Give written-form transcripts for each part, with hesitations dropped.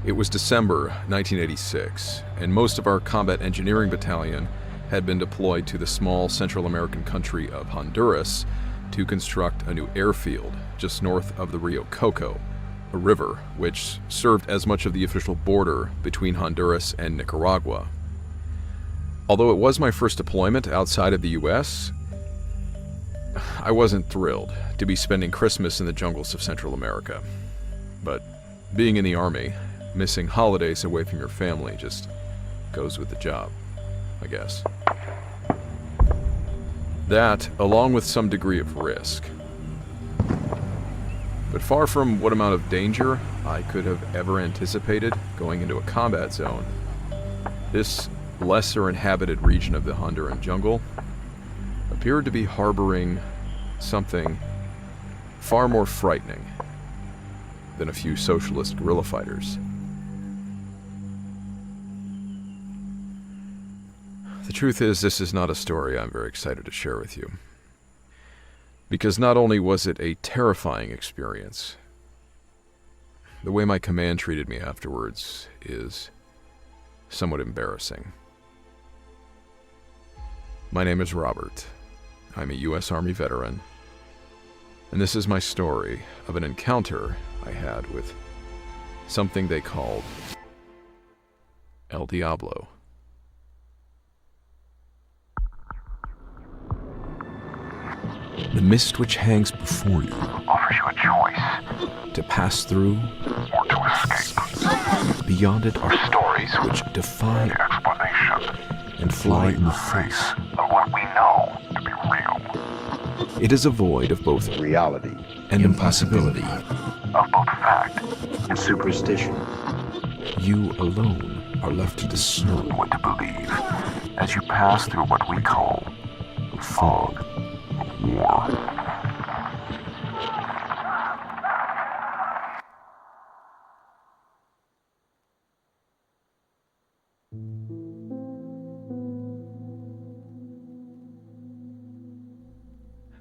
It was December 1986, and most of our combat engineering battalion had been deployed to the small Central American country of Honduras to construct a new airfield just north of the Rio Coco, a river which served as much of the official border between Honduras and Nicaragua. Although it was my first deployment outside of the US, I wasn't thrilled to be spending Christmas in the jungles of Central America. But being in the Army, missing holidays away from your family just goes with the job, I guess. That, along with some degree of risk. But far from what amount of danger I could have ever anticipated going into a combat zone, this lesser inhabited region of the Honduran jungle appeared to be harboring something far more frightening than a few socialist guerrilla fighters. The truth is, this is not a story I'm very excited to share with you. Because not only was it a terrifying experience, the way my command treated me afterwards is somewhat embarrassing. My name is Robert. I'm a U.S. Army veteran, and this is my story of an encounter I had with something they called El Diablo. The mist which hangs before you offers you a choice to pass through or to escape. Beyond it are Stories which defy the explanation and fly in the face. of what we know to be real, It is a void of both reality and impossibility. of both fact and superstition. You alone are left to discern what to believe as you pass through what we call the fog of war.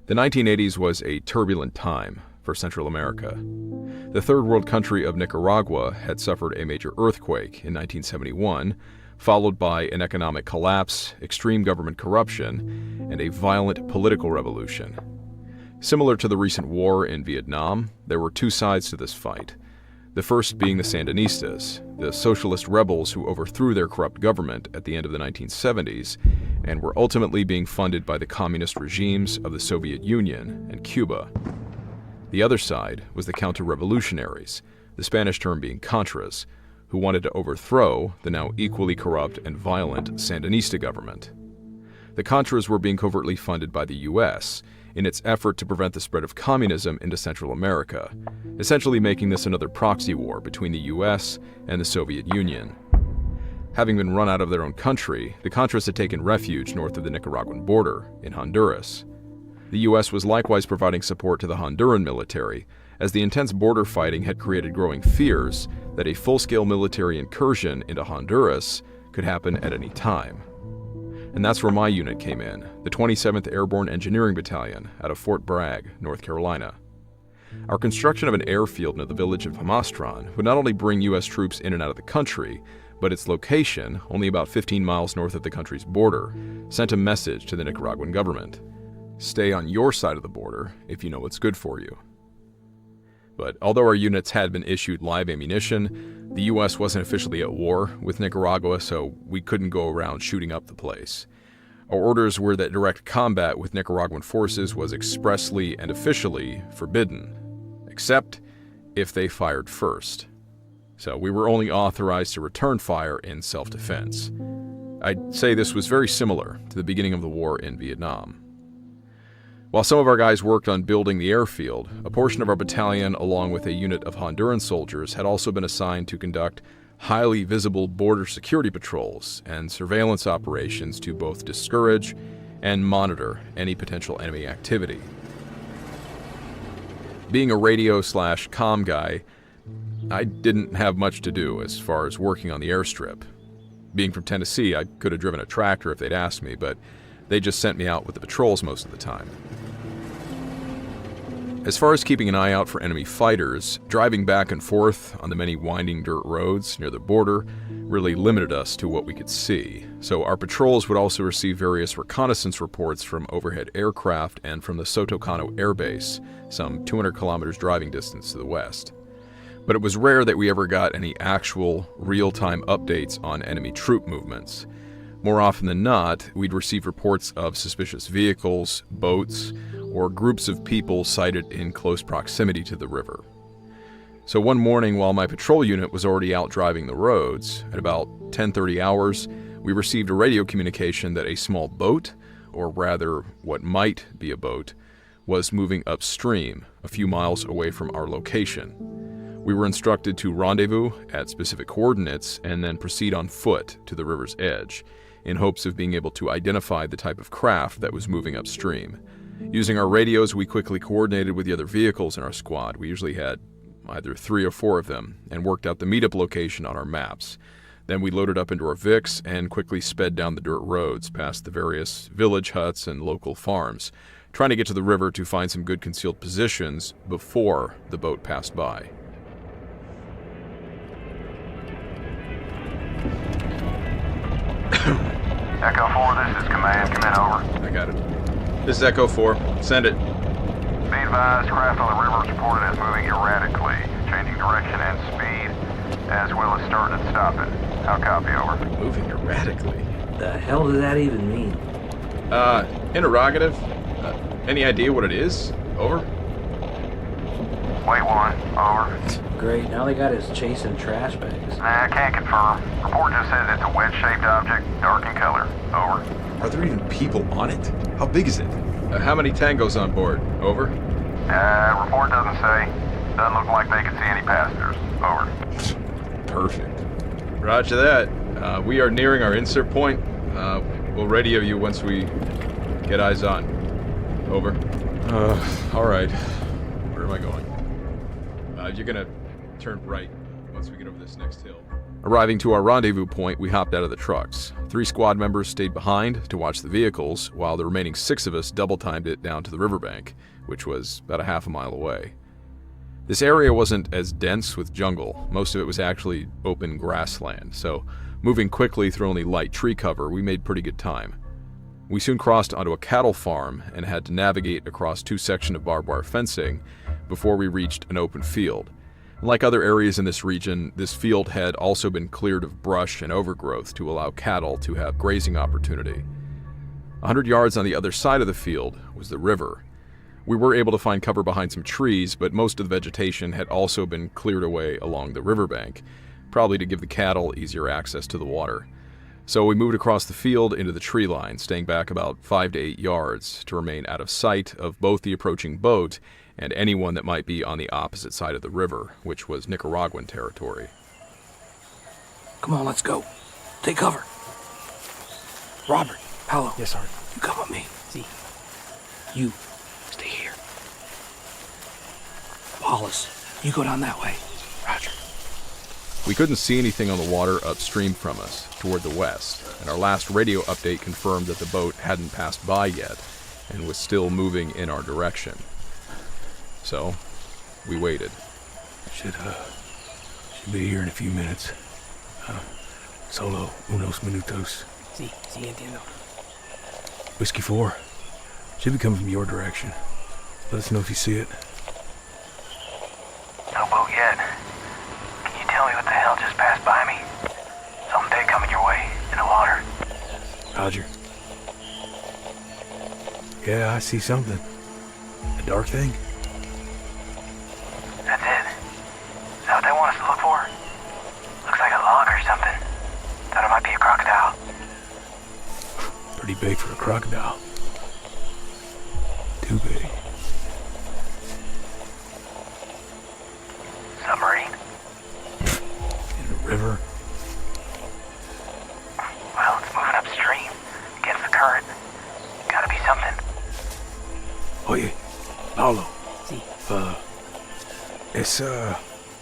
The 1980s was a turbulent time for Central America. The third world country of Nicaragua had suffered a major earthquake in 1971, followed by an economic collapse, extreme government corruption, and a violent political revolution. Similar to the recent war in Vietnam, there were two sides to this fight. The first being the Sandinistas, the socialist rebels who overthrew their corrupt government at the end of the 1970s and were ultimately being funded by the communist regimes of the Soviet Union and Cuba. The other side was the counter-revolutionaries, the Spanish term being Contras, who wanted to overthrow the now equally corrupt and violent Sandinista government. The Contras were being covertly funded by the US in its effort to prevent the spread of communism into Central America, essentially making this another proxy war between the US and the Soviet Union. Having been run out of their own country, the Contras had taken refuge north of the Nicaraguan border, in Honduras. The US was likewise providing support to the Honduran military, as the intense border fighting had created growing fears that a full-scale military incursion into Honduras could happen at any time. And that's where my unit came in, the 27th Airborne Engineering Battalion out of Fort Bragg, North Carolina. Our construction of an airfield near the village of Hamastron would not only bring US troops in and out of the country, but its location, only about 15 miles north of the country's border, sent a message to the Nicaraguan government. Stay on your side of the border if you know what's good for you. But although our units had been issued live ammunition, the US wasn't officially at war with Nicaragua, so we couldn't go around shooting up the place. Our orders were that direct combat with Nicaraguan forces was expressly and officially forbidden, except if they fired first. So we were only authorized to return fire in self-defense. I'd say this was very similar to the beginning of the war in Vietnam. While some of our guys worked on building the airfield, a portion of our battalion, along with a unit of Honduran soldiers, had also been assigned to conduct highly visible border security patrols and surveillance operations to both discourage and monitor any potential enemy activity. Being a radio/comm guy, I didn't have much to do as far as working on the airstrip. Being from Tennessee, I could have driven a tractor if they'd asked me, but they just sent me out with the patrols most of the time. As far as keeping an eye out for enemy fighters, driving back and forth on the many winding dirt roads near the border really limited us to what we could see. So our patrols would also receive various reconnaissance reports from overhead aircraft and from the Sotocano Air Base, some 200 kilometers driving distance to the west. But it was rare that we ever got any actual, real-time updates on enemy troop movements. More often than not, we'd receive reports of suspicious vehicles, boats, or groups of people sighted in close proximity to the river. So one morning, while my patrol unit was already out driving the roads, at about 10:30 hours, we received a radio communication that a small boat, or rather what might be a boat, was moving upstream, a few miles away from our location. We were instructed to rendezvous at specific coordinates and then proceed on foot to the river's edge, in hopes of being able to identify the type of craft that was moving upstream. Using our radios, we quickly coordinated with the other vehicles in our squad. We usually had either 3 or 4 of them, and worked out the meetup location on our maps. Then we loaded up into our Vicks and quickly sped down the dirt roads past the various village huts and local farms, trying to get to the river to find some good concealed positions before the boat passed by. Echo 4, this is Command. Come in, over. I got it. This is Echo 4. Send it. Be advised, craft on the river is reported as moving erratically, changing direction and speed, as well as starting and stopping. How copy, over? Moving erratically. The hell does that even mean? Interrogative. Any idea what it is? Over? Wait 1, over. Great, now they got us chasing trash bags. Nah, I can't confirm. Report just says it's a wedge-shaped object, dark in color. Over. Are there even people on it? How big is it? How many tangos on board? Over? Report doesn't say. Doesn't look like they can see any passengers. Over. Perfect. Roger that. We are nearing our insert point. We'll radio you once we get eyes on. Over. All right. Where am I going? You're gonna turn right once we get over this next hill. Arriving to our rendezvous point, we hopped out of the trucks. 3 squad members stayed behind to watch the vehicles, while the remaining 6 of us double-timed it down to the riverbank, which was about a half a mile away. This area wasn't as dense with jungle. Most of it was actually open grassland, so moving quickly through only light tree cover, we made pretty good time. We soon crossed onto a cattle farm and had to navigate across 2 sections of barbed wire fencing before we reached an open field. Like other areas in this region, this field had also been cleared of brush and overgrowth to allow cattle to have grazing opportunity. 100 yards on the other side of the field was the river. We were able to find cover behind some trees, but most of the vegetation had also been cleared away along the riverbank, probably to give the cattle easier access to the water. So we moved across the field into the tree line, staying back about 5 to 8 yards to remain out of sight of both the approaching boat and anyone that might be on the opposite side of the river, which was Nicaraguan territory. Come on, let's go. Take cover. Robert, Paolo. Yes, sir. You come with me. See. You stay here. Wallace, you go down that way. Roger. We couldn't see anything on the water upstream from us, toward the west, and our last radio update confirmed that the boat hadn't passed by yet and was still moving in our direction. So, we waited. Should be here in a few minutes. Solo unos minutos. Sí, entiendo. Whiskey 4. Should be coming from your direction. Let us know if you see it. No boat yet. Can you tell me what the hell just passed by me? Something big coming your way, in the water. Roger. Yeah, I see something. A dark thing? That's it. Is that what they want us to look for? Looks like a log or something. Thought it might be a crocodile. Pretty big for a crocodile. Too big. Submarine? In the river? Well, it's moving upstream, against the current. Gotta be something. Oye, Paulo. Sí. Es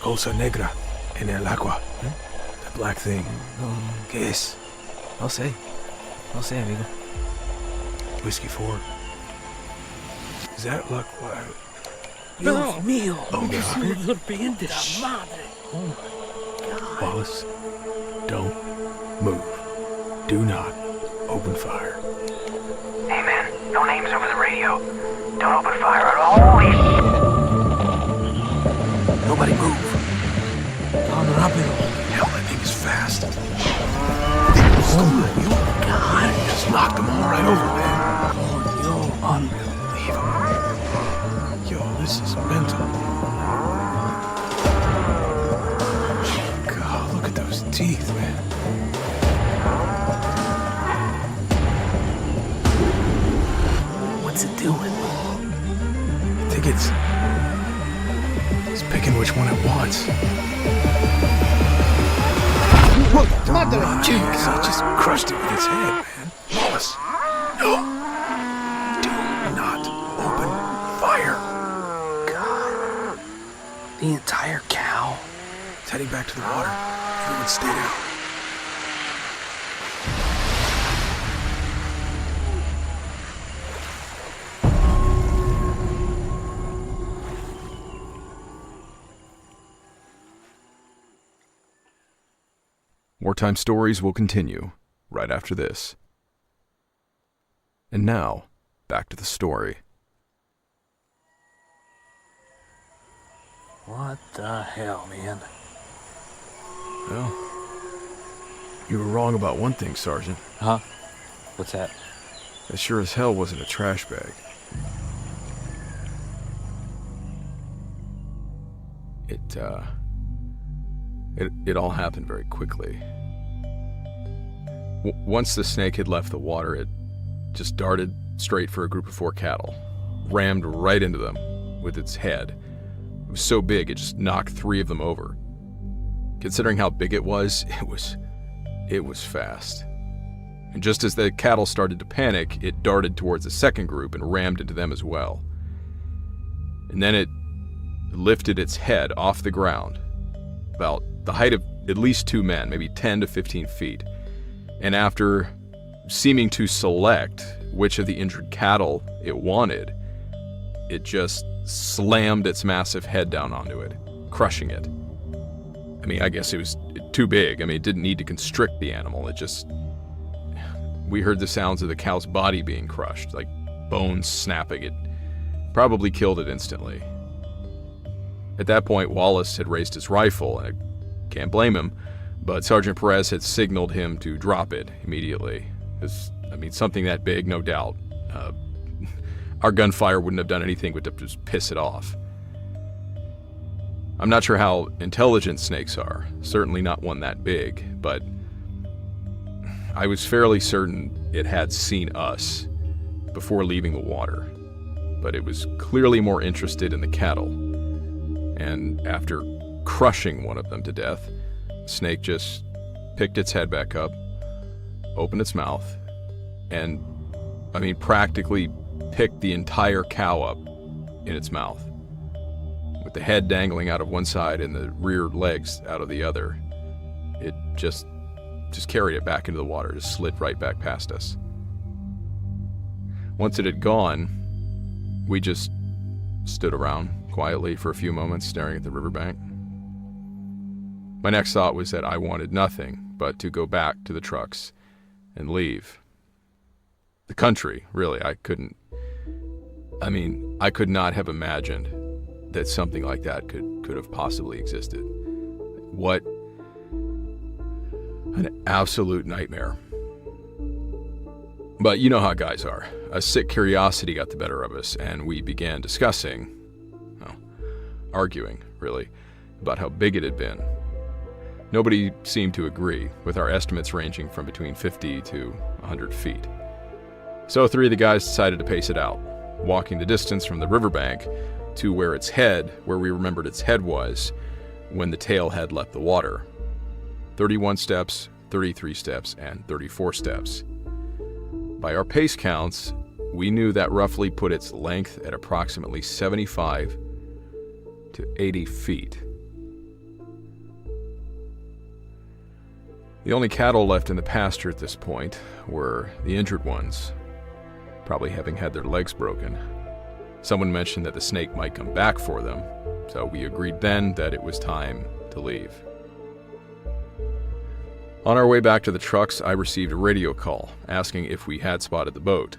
cosa negra en el agua. The black thing. ¿Qué es? No sé, amigo. Whiskey 4. Does that look Dios mío. Oh, God. Estoy serpientes. Wallace, don't move. Do not open fire. Hey man, no names over the radio. Don't open fire at all. Holy Nobody move. Tan rápido. Hell, that thing is fast. You God. Just knocked them all right over, man. Coño, Leave him. Yo, this is mental. God, look at those teeth, man. What's it doing? I think it's picking which one it wants. Jeez, he just crushed it with his head, man. Wallace, no. Do not open fire. The entire cow? It's heading back to the water. Everyone stay down. Wartime Stories will continue right after this. And now, back to the story. What the hell, man? Well, you were wrong about one thing, Sergeant. Huh? What's that? That sure as hell wasn't a trash bag. It all happened very quickly. Once the snake had left the water, it just darted straight for a group of 4 cattle, rammed right into them with its head. It was so big, it just knocked 3 of them over. Considering how big it was fast. And just as the cattle started to panic, it darted towards the second group and rammed into them as well. And then it lifted its head off the ground, about the height of at least 2 men, maybe 10 to 15 feet. And after seeming to select which of the injured cattle it wanted, it just slammed its massive head down onto it, crushing it. I mean, I guess it was too big. I mean, it didn't need to constrict the animal. We heard the sounds of the cow's body being crushed, like bones snapping. It probably killed it instantly. At that point, Wallace had raised his rifle, and I can't blame him, but Sergeant Perez had signaled him to drop it immediately. Something that big, no doubt. Our gunfire wouldn't have done anything but to just piss it off. I'm not sure how intelligent snakes are, certainly not one that big, but I was fairly certain it had seen us before leaving the water, but it was clearly more interested in the cattle. And after crushing one of them to death, the snake just picked its head back up, opened its mouth, and, practically picked the entire cow up in its mouth, with the head dangling out of one side and the rear legs out of the other. It just carried it back into the water, just slid right back past us. Once it had gone, we just stood around quietly for a few moments, staring at the riverbank. My next thought was that I wanted nothing but to go back to the trucks and leave. The country, really, I could not have imagined that something like that could have possibly existed. What an absolute nightmare. But you know how guys are. A sick curiosity got the better of us, and we began discussing, arguing, really, about how big it had been. Nobody seemed to agree, with our estimates ranging from between 50 to 100 feet. So 3 of the guys decided to pace it out, walking the distance from the riverbank to where we remembered its head was when the tail had left the water. 31 steps, 33 steps, and 34 steps. By our pace counts, we knew that roughly put its length at approximately 75 to 80 feet. The only cattle left in the pasture at this point were the injured ones, probably having had their legs broken. Someone mentioned that the snake might come back for them, so we agreed then that it was time to leave. On our way back to the trucks, I received a radio call asking if we had spotted the boat.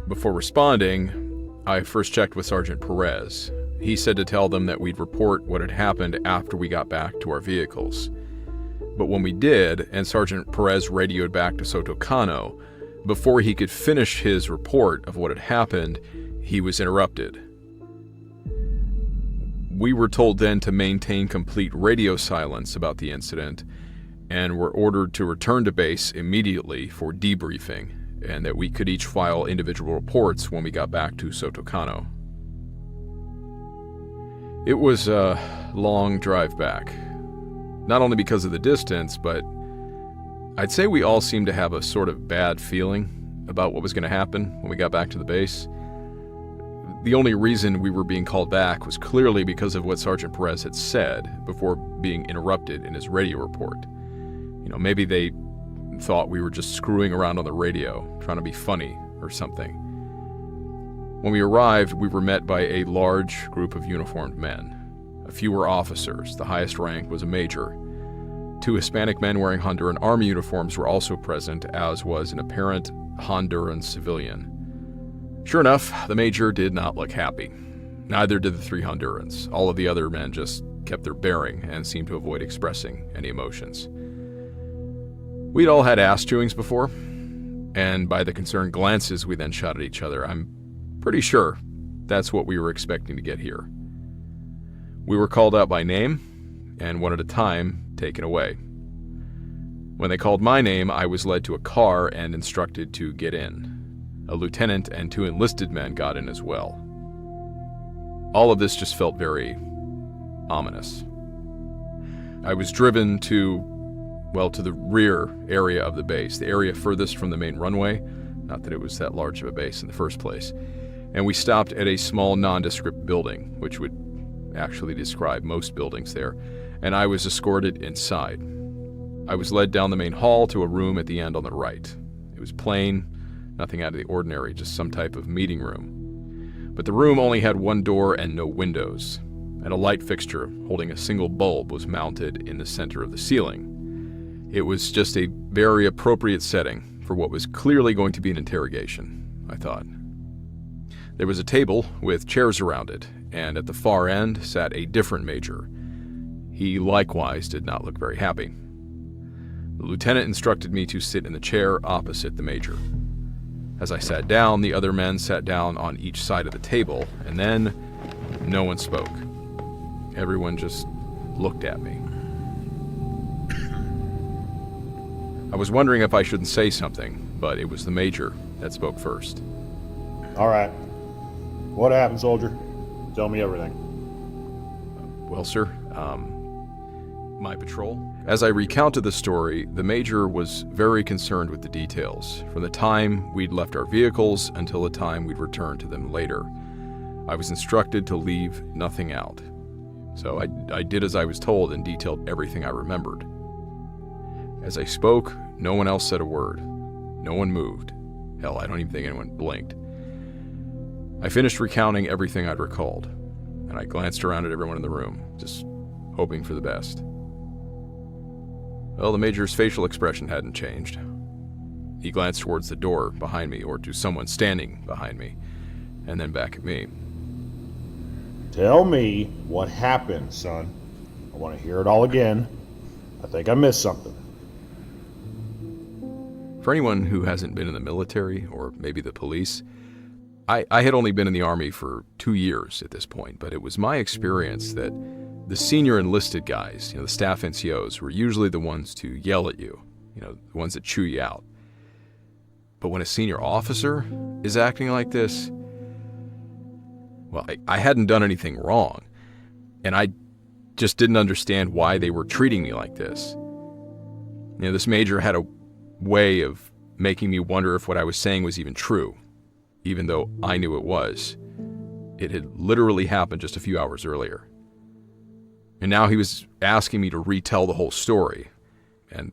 Before responding, I first checked with Sergeant Perez. He said to tell them that we'd report what had happened after we got back to our vehicles. But when we did, and Sergeant Perez radioed back to Sotocano, before he could finish his report of what had happened, he was interrupted. We were told then to maintain complete radio silence about the incident, and were ordered to return to base immediately for debriefing, and that we could each file individual reports when we got back to Sotocano. It was a long drive back, not only because of the distance, but I'd say we all seemed to have a sort of bad feeling about what was going to happen when we got back to the base. The only reason we were being called back was clearly because of what Sergeant Perez had said before being interrupted in his radio report. Maybe they thought we were just screwing around on the radio, trying to be funny or something. When we arrived, we were met by a large group of uniformed men. A few were officers. The highest rank was a major. 2 Hispanic men wearing Honduran army uniforms were also present, as was an apparent Honduran civilian. Sure enough, the major did not look happy. Neither did the 3 Hondurans. All of the other men just kept their bearing and seemed to avoid expressing any emotions. We'd all had ass chewings before, and by the concerned glances we then shot at each other, I'm pretty sure that's what we were expecting to get here. We were called out by name, and one at a time taken away. When they called my name, I was led to a car and instructed to get in. A lieutenant and 2 enlisted men got in as well. All of this just felt very ominous. I was driven to the rear area of the base, the area furthest from the main runway, not that it was that large of a base in the first place, and we stopped at a small nondescript building, which would actually describe most buildings there, and I was escorted inside. I was led down the main hall to a room at the end on the right. It was plain, nothing out of the ordinary, just some type of meeting room. But the room only had 1 door and no windows, and a light fixture holding a single bulb was mounted in the center of the ceiling. It was just a very appropriate setting for what was clearly going to be an interrogation, I thought. There was a table with chairs around it, and at the far end sat a different major. He likewise did not look very happy. The lieutenant instructed me to sit in the chair opposite the major. As I sat down, the other men sat down on each side of the table, and then no one spoke. Everyone just looked at me. I was wondering if I shouldn't say something, but it was the major that spoke first. All right. What happened, soldier? Tell me everything. Well, sir, my patrol. As I recounted the story, the major was very concerned with the details, from the time we'd left our vehicles until the time we'd returned to them later. I was instructed to leave nothing out. So I did as I was told and detailed everything I remembered. As I spoke, no one else said a word. No one moved. Hell, I don't even think anyone blinked. I finished recounting everything I'd recalled, and I glanced around at everyone in the room, just hoping for the best. Well, the major's facial expression hadn't changed. He glanced towards the door behind me, or to someone standing behind me, and then back at me. Tell me what happened, son. I want to hear it all again. I think I missed something. For anyone who hasn't been in the military, or maybe the police, I had only been in the Army for 2 years at this point, but it was my experience that the senior enlisted guys, the staff NCOs, were usually the ones to yell at you, the ones that chew you out. But when a senior officer is acting like this, well, I hadn't done anything wrong, and I just didn't understand why they were treating me like this. This major had a way of making me wonder if what I was saying was even true, even though I knew it was. It had literally happened just a few hours earlier. And now he was asking me to retell the whole story. And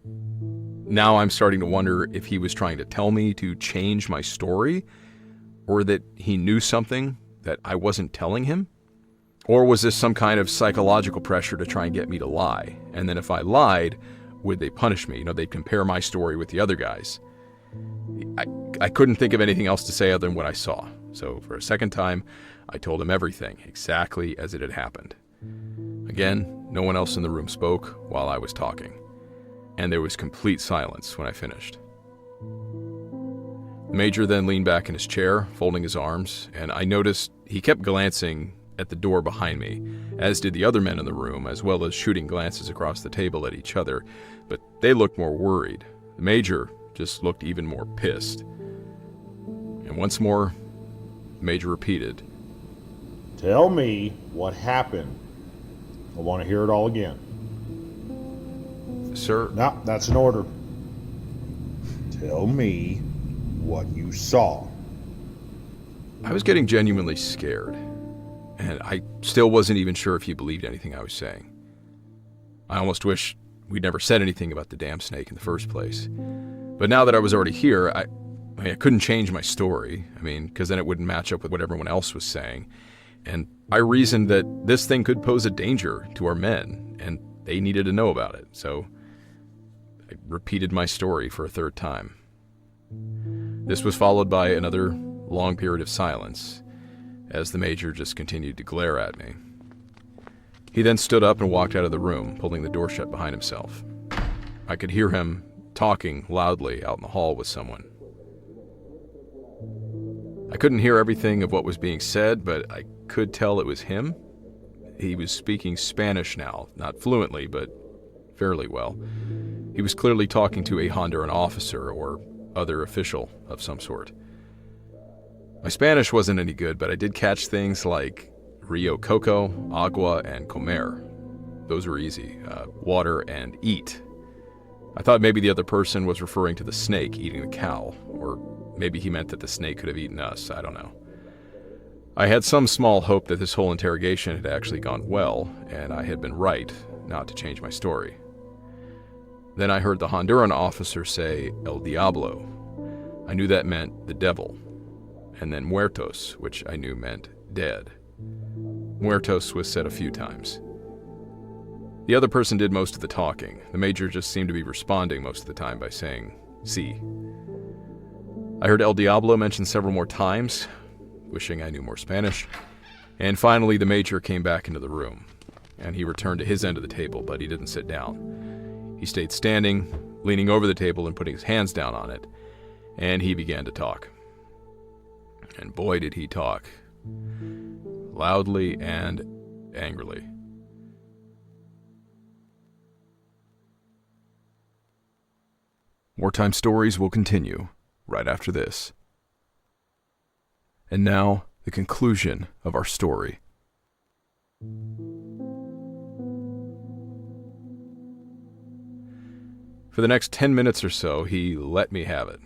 now I'm starting to wonder if he was trying to tell me to change my story, or that he knew something that I wasn't telling him? Or was this some kind of psychological pressure to try and get me to lie? And then if I lied, would they punish me? They'd compare my story with the other guys. I couldn't think of anything else to say other than what I saw. So for a second time, I told him everything, exactly as it had happened. Again, no one else in the room spoke while I was talking. And there was complete silence when I finished. The Major then leaned back in his chair, folding his arms, and I noticed he kept glancing at the door behind me, as did the other men in the room, as well as shooting glances across the table at each other, but they looked more worried. The Major just looked even more pissed. And once more, the Major repeated, Tell me what happened. I want to hear it all again. Sir, No, that's an order. Tell me what you saw. I was getting genuinely scared, and I still wasn't even sure if he believed anything I was saying. I almost wish we'd never said anything about the damn snake in the first place. But now that I was already here, I couldn't change my story, because then it wouldn't match up with what everyone else was saying. And I reasoned that this thing could pose a danger to our men, and they needed to know about it, so I repeated my story for a third time. This was followed by another long period of silence, as the Major just continued to glare at me. He then stood up and walked out of the room, pulling the door shut behind himself. I could hear him talking loudly out in the hall with someone. I couldn't hear everything of what was being said, but I could tell it was him. He was speaking Spanish now, not fluently, but fairly well. He was clearly talking to a Honduran officer or other official of some sort. My Spanish wasn't any good, but I did catch things like Rio Coco, agua, and comer. Those were easy. Water and eat. I thought maybe the other person was referring to the snake eating the cow, or maybe he meant that the snake could have eaten us, I don't know. I had some small hope that this whole interrogation had actually gone well, and I had been right not to change my story. Then I heard the Honduran officer say, El Diablo. I knew that meant the devil. And then muertos, which I knew meant dead. Muertos was said a few times. The other person did most of the talking. The Major just seemed to be responding most of the time by saying, Si. I heard El Diablo mentioned several more times, wishing I knew more Spanish. And finally, the Major came back into the room, and he returned to his end of the table, but he didn't sit down. He stayed standing, leaning over the table and putting his hands down on it, and he began to talk. And boy did he talk. Loudly and angrily. Wartime Stories will continue right after this. And now, the conclusion of our story. For the next 10 minutes or so, he let me have it.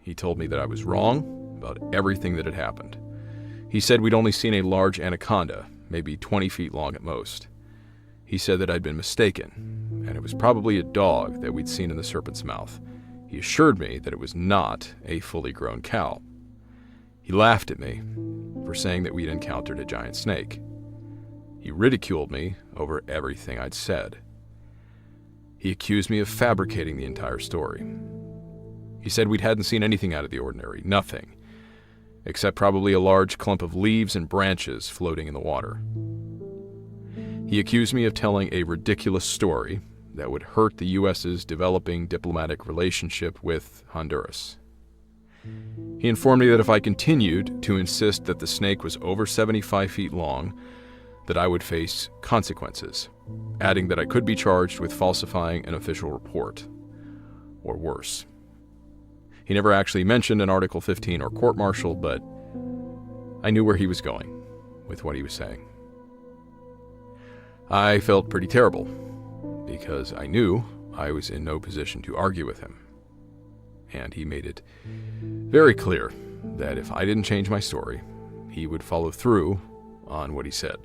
He told me that I was wrong about everything that had happened. He said we'd only seen a large anaconda, maybe 20 feet long at most. He said that I'd been mistaken, and it was probably a dog that we'd seen in the serpent's mouth. He assured me that it was not a fully grown cow. He laughed at me for saying that we'd encountered a giant snake. He ridiculed me over everything I'd said. He accused me of fabricating the entire story. He said we hadn't seen anything out of the ordinary, nothing, except probably a large clump of leaves and branches floating in the water. He accused me of telling a ridiculous story that would hurt the U.S.'s developing diplomatic relationship with Honduras. He informed me that if I continued to insist that the snake was over 75 feet long, that I would face consequences, adding that I could be charged with falsifying an official report, or worse. He never actually mentioned an Article 15 or court-martial, but I knew where he was going with what he was saying. I felt pretty terrible, because I knew I was in no position to argue with him. And he made it very clear that if I didn't change my story, he would follow through on what he said.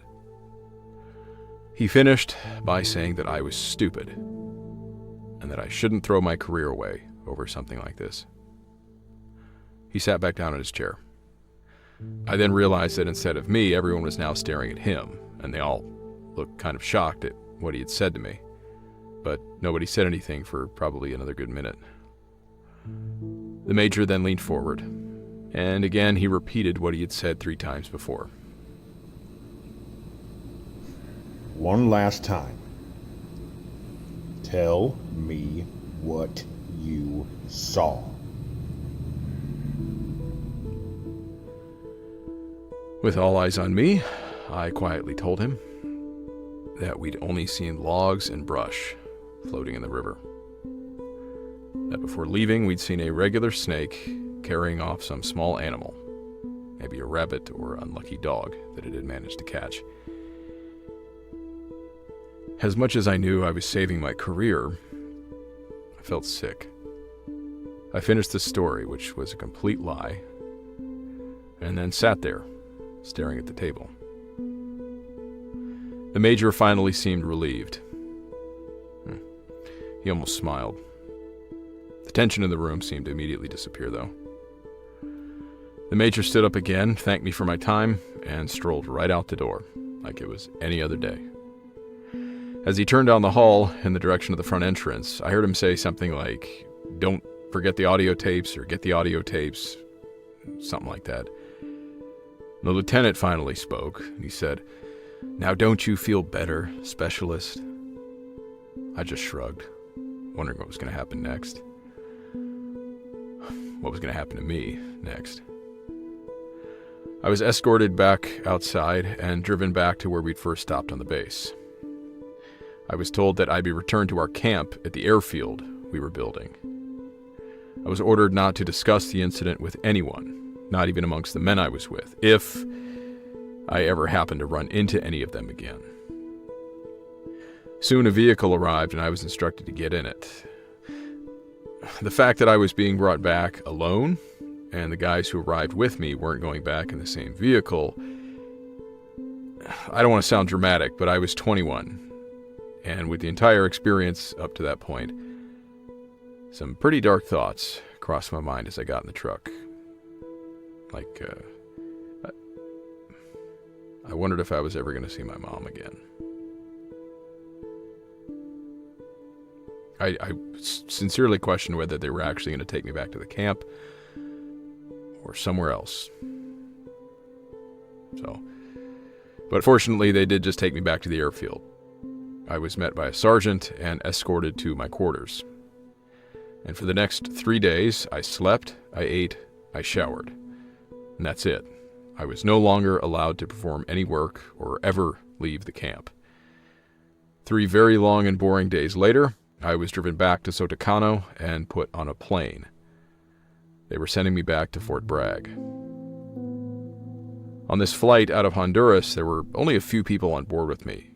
He finished by saying that I was stupid, and that I shouldn't throw my career away over something like this. He sat back down in his chair. I then realized that instead of me, everyone was now staring at him, and they all looked kind of shocked at what he had said to me. But nobody said anything for probably another good minute. The Major then leaned forward, and again he repeated what he had said 3 times before. One last time. Tell me what you saw. With all eyes on me, I quietly told him that we'd only seen logs and brush floating in the river. That before leaving, we'd seen a regular snake carrying off some small animal, maybe a rabbit or unlucky dog that it had managed to catch. As much as I knew I was saving my career, I felt sick. I finished the story, which was a complete lie, and then sat there, staring at the table. The Major finally seemed relieved. He almost smiled. The tension in the room seemed to immediately disappear, though. The Major stood up again, thanked me for my time, and strolled right out the door, like it was any other day. As he turned down the hall in the direction of the front entrance, I heard him say something like, "Don't forget the audio tapes," or "Get the audio tapes," something like that. The lieutenant finally spoke. He said, "Now don't you feel better, Specialist?" I just shrugged, wondering what was going to happen next. What was going to happen to me next? I was escorted back outside and driven back to where we'd first stopped on the base. I was told that I'd be returned to our camp at the airfield we were building. I was ordered not to discuss the incident with anyone, not even amongst the men I was with, if I ever happened to run into any of them again. Soon a vehicle arrived and I was instructed to get in it. The fact that I was being brought back alone, and the guys who arrived with me weren't going back in the same vehicle, I don't want to sound dramatic, but I was 21, and with the entire experience up to that point, some pretty dark thoughts crossed my mind as I got in the truck. I wondered if I was ever going to see my mom again. I sincerely questioned whether they were actually going to take me back to the camp or somewhere else. But fortunately, they did just take me back to the airfield. I was met by a sergeant and escorted to my quarters. And for the next 3 days, I slept, I ate, I showered. And that's it. I was no longer allowed to perform any work or ever leave the camp. 3 very long and boring days later, I was driven back to Sotacano and put on a plane. They were sending me back to Fort Bragg. On this flight out of Honduras, there were only a few people on board with me,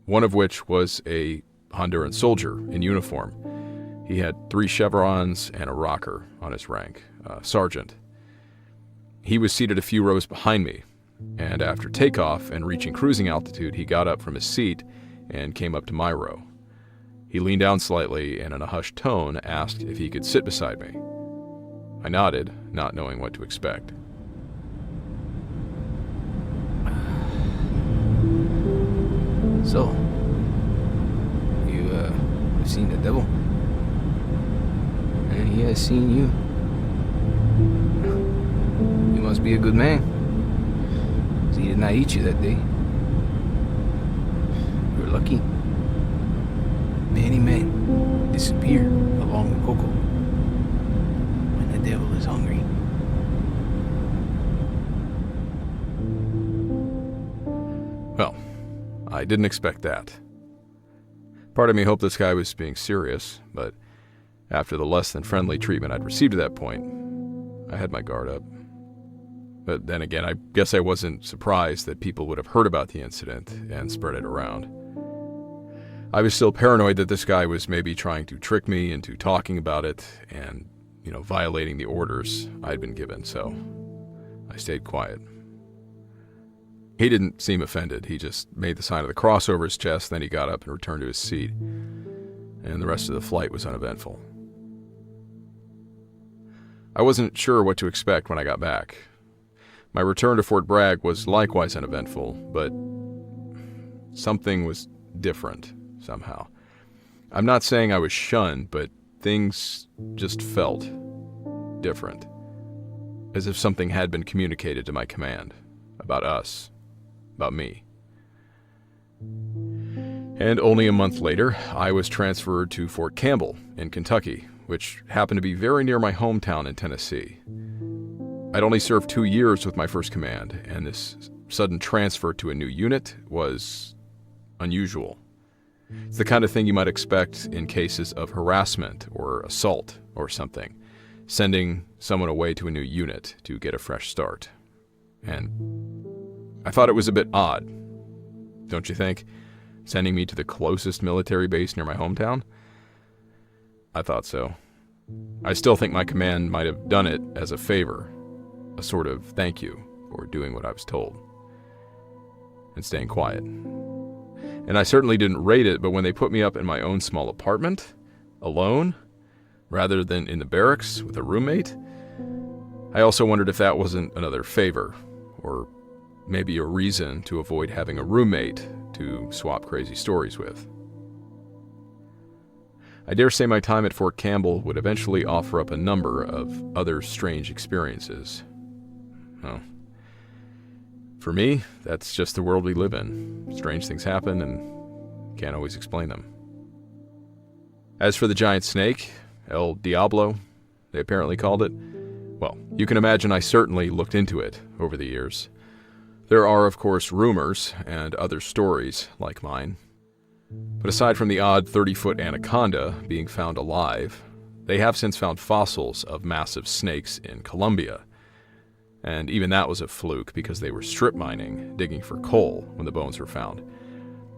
one of which was a Honduran soldier in uniform. He had 3 chevrons and a rocker on his rank, sergeant. He was seated a few rows behind me, and after takeoff and reaching cruising altitude, he got up from his seat and came up to my row. He leaned down slightly and in a hushed tone asked if he could sit beside me. I nodded, not knowing what to expect. So, you seen the devil? And he has seen you. You must be a good man. 'Cause he did not eat you that day. You're lucky. Many men disappear along with Coco when the devil is hungry. Well, I didn't expect that. Part of me hoped this guy was being serious, but after the less than friendly treatment I'd received at that point, I had my guard up. But then again, I guess I wasn't surprised that people would have heard about the incident and spread it around. I was still paranoid that this guy was maybe trying to trick me into talking about it and, violating the orders I'd been given, so I stayed quiet. He didn't seem offended. He just made the sign of the cross over his chest, then he got up and returned to his seat. And the rest of the flight was uneventful. I wasn't sure what to expect when I got back. My return to Fort Bragg was likewise uneventful, but something was different somehow. I'm not saying I was shunned, but things just felt different. As if something had been communicated to my command. About us. About me. And only a month later, I was transferred to Fort Campbell in Kentucky, which happened to be very near my hometown in Tennessee. I'd only served 2 years with my first command, and this sudden transfer to a new unit was unusual. It's the kind of thing you might expect in cases of harassment or assault or something, sending someone away to a new unit to get a fresh start. And I thought it was a bit odd, don't you think? Sending me to the closest military base near my hometown? I thought so. I still think my command might have done it as a favor, a sort of thank you for doing what I was told, and staying quiet. And I certainly didn't rate it, but when they put me up in my own small apartment, alone, rather than in the barracks with a roommate, I also wondered if that wasn't another favor, or maybe a reason to avoid having a roommate to swap crazy stories with. I dare say my time at Fort Campbell would eventually offer up a number of other strange experiences. Well, for me, that's just the world we live in. Strange things happen and can't always explain them. As for the giant snake, El Diablo, they apparently called it, well, you can imagine I certainly looked into it over the years. There are, of course, rumors and other stories like mine. But aside from the odd 30-foot anaconda being found alive, they have since found fossils of massive snakes in Colombia. And even that was a fluke because they were strip mining, digging for coal when the bones were found.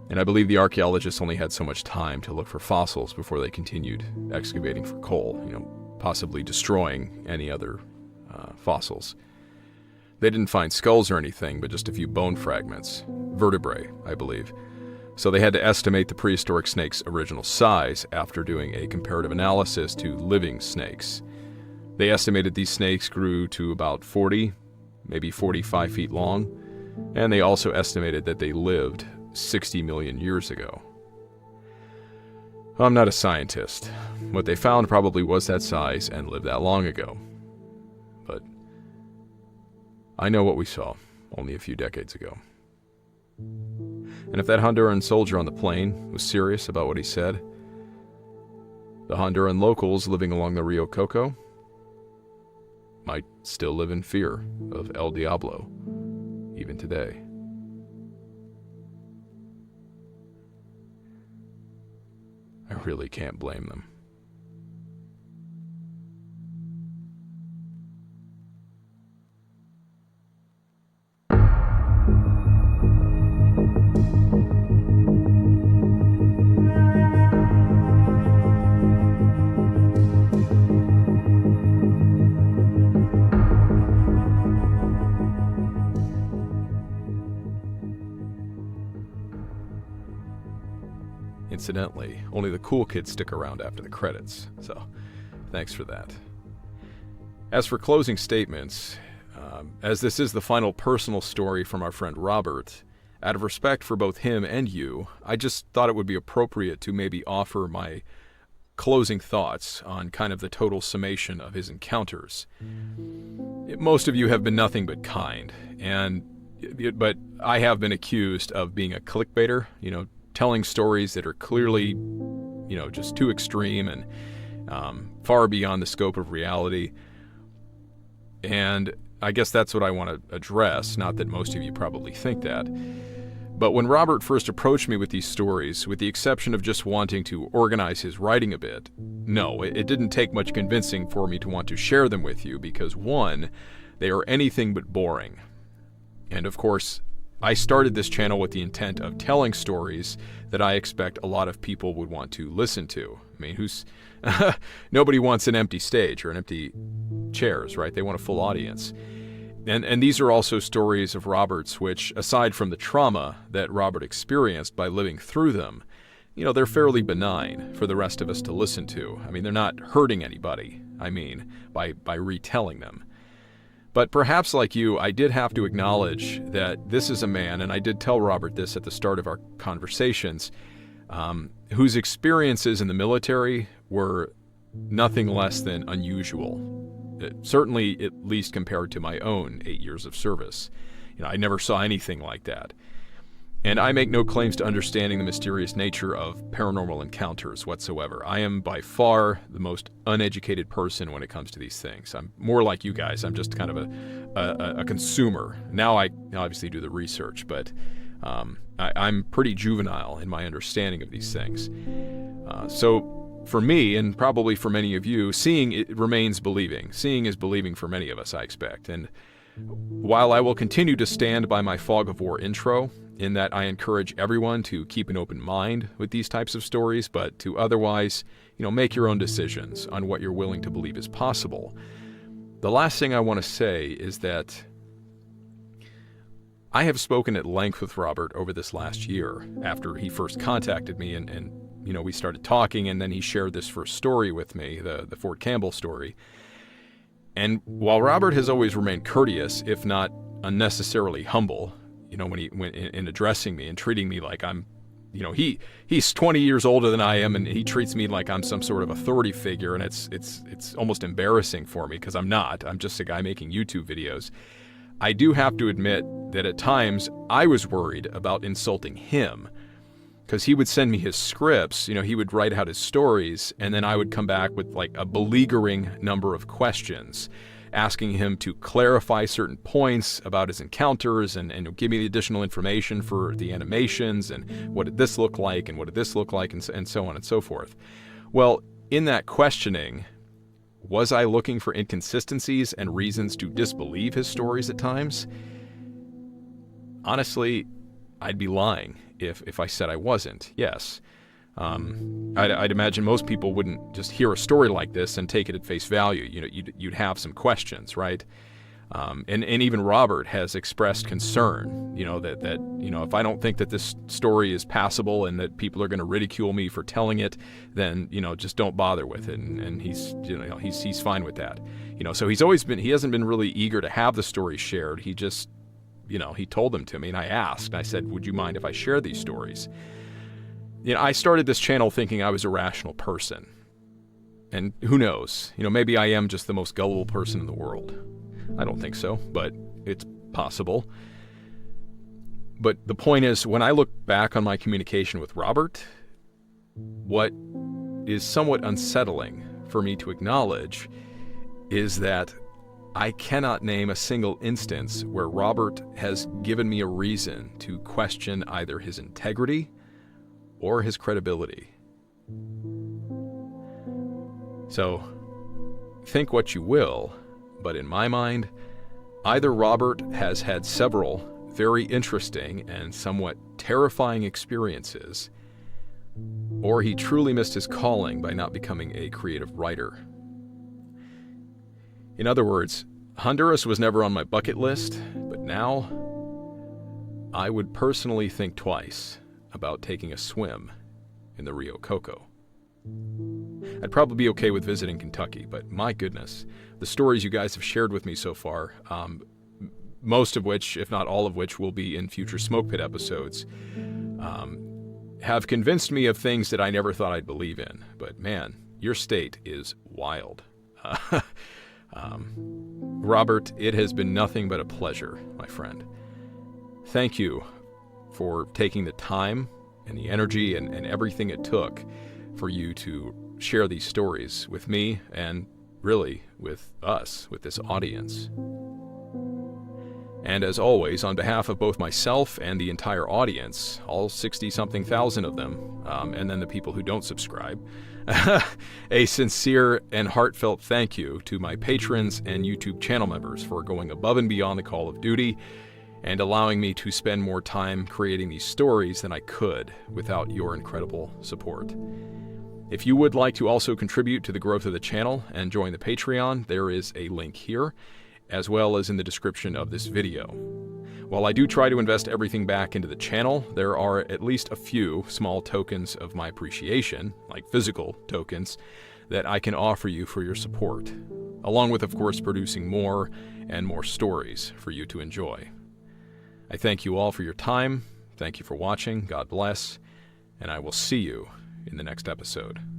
And I believe the archaeologists only had so much time to look for fossils before they continued excavating for coal, possibly destroying any other fossils. They didn't find skulls or anything, but just a few bone fragments, vertebrae, I believe. So they had to estimate the prehistoric snake's original size after doing a comparative analysis to living snakes. They estimated these snakes grew to about 40, maybe 45 feet long, and they also estimated that they lived 60 million years ago. I'm not a scientist. What they found probably was that size and lived that long ago. But I know what we saw only a few decades ago. And if that Honduran soldier on the plane was serious about what he said, the Honduran locals living along the Rio Coco might still live in fear of El Diablo, even today. I really can't blame them. Incidentally, only the cool kids stick around after the credits, so thanks for that. As for closing statements, as this is the final personal story from our friend Robert, out of respect for both him and you, I just thought it would be appropriate to maybe offer my closing thoughts on kind of the total summation of his encounters. Most of you have been nothing but kind, but I have been accused of being a clickbaiter, telling stories that are clearly, just too extreme and far beyond the scope of reality. And I guess that's what I want to address, not that most of you probably think that. But when Robert first approached me with these stories, with the exception of just wanting to organize his writing a bit, no, it didn't take much convincing for me to want to share them with you because, one, they are anything but boring. And of course, I started this channel with the intent of telling stories that I expect a lot of people would want to listen to. I mean, nobody wants an empty stage or an empty chairs, right? They want a full audience. And these are also stories of Robert's which, aside from the trauma that Robert experienced by living through them, they're fairly benign for the rest of us to listen to. I mean, they're not hurting anybody, by retelling them. But perhaps like you, I did have to acknowledge that this is a man, and I did tell Robert this at the start of our conversations, whose experiences in the military were nothing less than unusual. Certainly, at least compared to my own 8 years of service. I never saw anything like that. And I make no claims to understanding the mysterious nature of paranormal encounters whatsoever. I am by far the most uneducated person when it comes to these things. I'm more like you guys. I'm just kind of a consumer. Now I obviously do the research, but I'm pretty juvenile in my understanding of these things. So for me, and probably for many of you, seeing it remains believing. Seeing is believing for many of us, I expect. And while I will continue to stand by my fog of war intro, in that I encourage everyone to keep an open mind with these types of stories, but to otherwise, make your own decisions on what you're willing to believe is possible. The last thing I want to say is that I have spoken at length with Robert over this last year after he first contacted me and we started talking, and then he shared this first story with me, the Fort Campbell story. And while Robert has always remained courteous, if not unnecessarily humble, when in addressing me and treating me like I'm, he's 20 years older than I am, and he treats me like I'm some sort of authority figure, and it's almost embarrassing for me because I'm not. I'm just a guy making YouTube videos. I do have to admit that at times I was worried about insulting him, because he would send me his scripts, he would write out his stories, and then I would come back with like a beleaguering number of questions, asking him to clarify certain points about his encounters and give me the additional information for the animations and what did this look like and what did this look like and so on and so forth. Well, in that questioning, was I looking for inconsistencies and reasons to disbelieve his stories at times? Honestly, I'd be lying if I said I wasn't, yes. I'd imagine most people wouldn't just hear a story like this and take it at face value. You'd have some questions, right? And even Robert has expressed concern, that if I don't think that this story is passable and that people are going to ridicule me for telling it, then, just don't bother with it. And he's fine with that. So he hasn't been really eager to have the story shared. He just, he told them to me, and I asked, I said, would you mind if I share these stories? I started this channel thinking I was a rational person. And who knows? Maybe I am just the most gullible person in the world. I don't think so, but it's possible. But the point is, when I look back on my communication with Robert, what is somewhat unsettling for me to acknowledge is that I cannot name a single instance where Robert has given me a reason to question either his integrity or his credibility. So, think what you will, but in my mind, either Robert has had several very interesting and somewhat terrifying experiences, or he truly missed his calling by not becoming a creative writer. In other words, Honduras was never on my bucket list, but now I would personally think twice about taking a swim in the Rio Coco. I'd probably be okay with visiting Kentucky, but my goodness, the stories you guys have shared with me so far, most of which, if not all of which, will be in future Smoke Pit episodes, have convinced me of things that I never thought I'd believe in. But man, your state is wild. Robert, it has been nothing but a pleasure, my friend. Thank you for taking the time and the energy and everything it took for you to share these stories with me and really with us, with this audience. And as always, on behalf of both myself and the entire audience, all 60-something thousand of them, and then the people who don't subscribe, a sincere and heartfelt thank you to my patrons and YouTube channel members for going above and beyond the call of duty and allowing me to spend more time creating these stories than I could without your incredible support. If you would like to also contribute to the growth of the channel and join the Patreon, there is a link here, as well as in the description of this video. While I do try to invest everything back into the channel, there are at least a few small tokens of my appreciation, like physical tokens, that I can offer you for your support. along with, of course, producing more and more stories for you to enjoy. I thank you all for your time. Thank you for watching. God bless. And I will see you in the next episode.